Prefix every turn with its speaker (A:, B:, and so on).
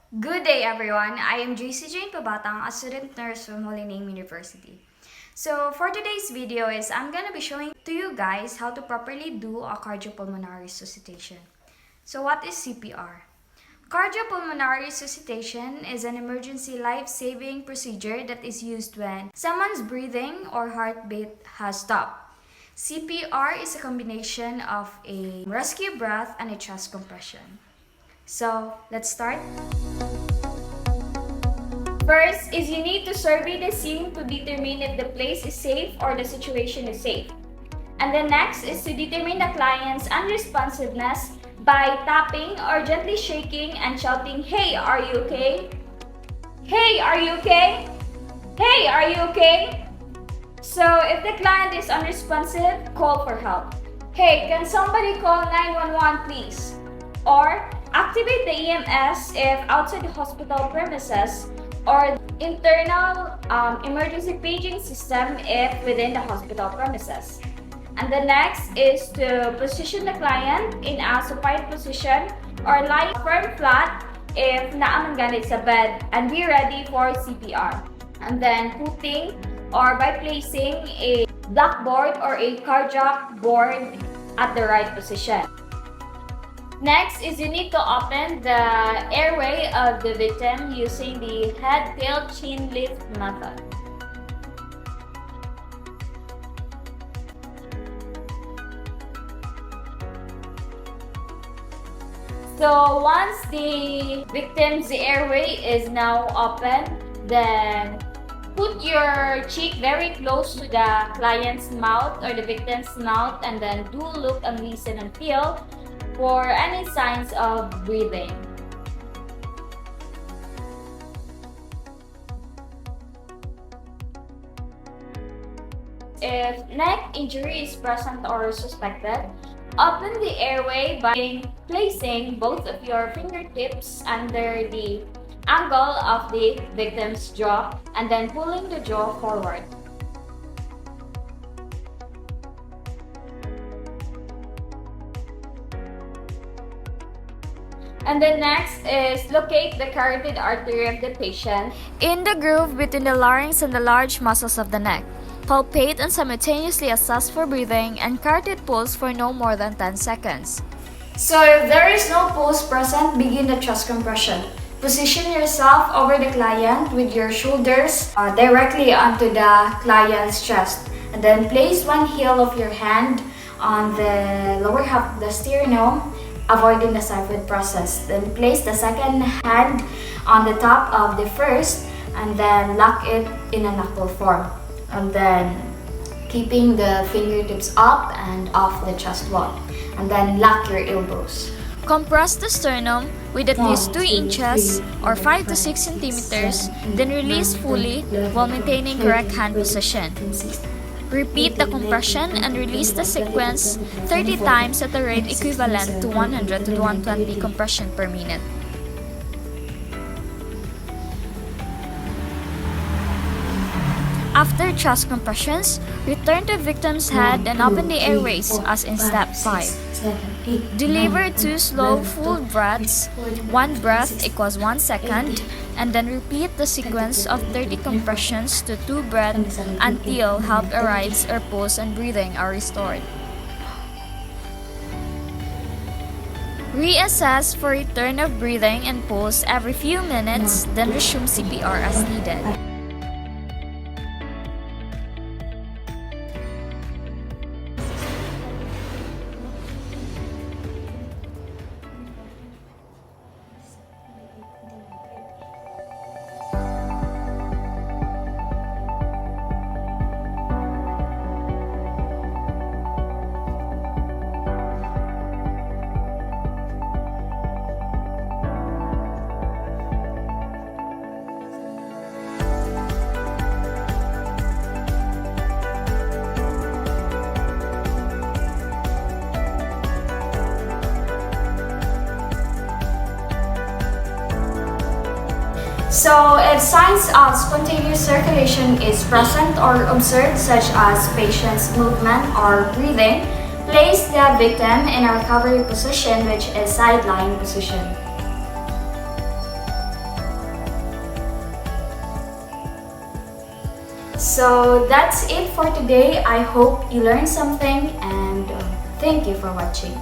A: Good day, everyone. I am JC Jane Pabatang, a student nurse from Holy Name University. So for today's video I'm gonna be showing to you guys how to properly do a cardiopulmonary resuscitation. So what is CPR? Cardiopulmonary resuscitation is an emergency life-saving procedure that is used when someone's breathing or heartbeat has stopped. CPR is a combination of a rescue breath and a chest compression. So let's start. First is you need to survey the scene to determine if the place is safe or the situation is safe. And the next is to determine the client's unresponsiveness by tapping or gently shaking and shouting, "Hey, are you okay? Hey, are you okay? Hey, are you okay?" So if the client is unresponsive, call for help. "Hey, can somebody call 911 please?" Or activate the EMS if outside the hospital premises, or internal emergency paging system if within the hospital premises. And the next is to position the client in a supine position or lie firm flat if naaman ganit sa bed and be ready for CPR. And then putting or by placing a blackboard or a cardiac board at the right position. Next is you need to open the airway of the victim using the head, tail, chin lift method. So once the victim's airway is now open, then put your cheek very close to the client's mouth or the victim's mouth, and then do look and listen and feel for any signs of breathing. If neck injury is present or suspected, open the airway by placing both of your fingertips under the angle of the victim's jaw and then pulling the jaw forward. And then next is locate the carotid artery of the patient in the groove between the larynx and the large muscles of the neck. Palpate and simultaneously assess for breathing and carotid pulse for no more than 10 seconds. So if there is no pulse present, begin the chest compression. Position yourself over the client with your shoulders directly onto the client's chest. And then place one heel of your hand on the lower half of the sternum, avoiding the side process. Then place the second hand on the top of the first and then lock it in a knuckle form. And then keeping the fingertips up and off the chest wall. And then lock your elbows. Compress the sternum with at least 2 inches or 5 to 6 centimeters, then release fully while maintaining correct hand position. Repeat the compression and release the sequence 30 times at a rate equivalent to 100 to 120 compression per minute. After chest compressions, return to victim's head and open the airways as in step 5. Deliver 2 slow full breaths, 1 breath equals 1 second, and then repeat the sequence of 30 compressions to 2 breaths until help arrives or pulse and breathing are restored. Reassess for return of breathing and pulse every few minutes, then resume CPR as needed. So if signs of spontaneous circulation is present or observed, such as patient's movement or breathing, place the victim in a recovery position, which is side lying position. So that's it for today. I hope you learned something and thank you for watching.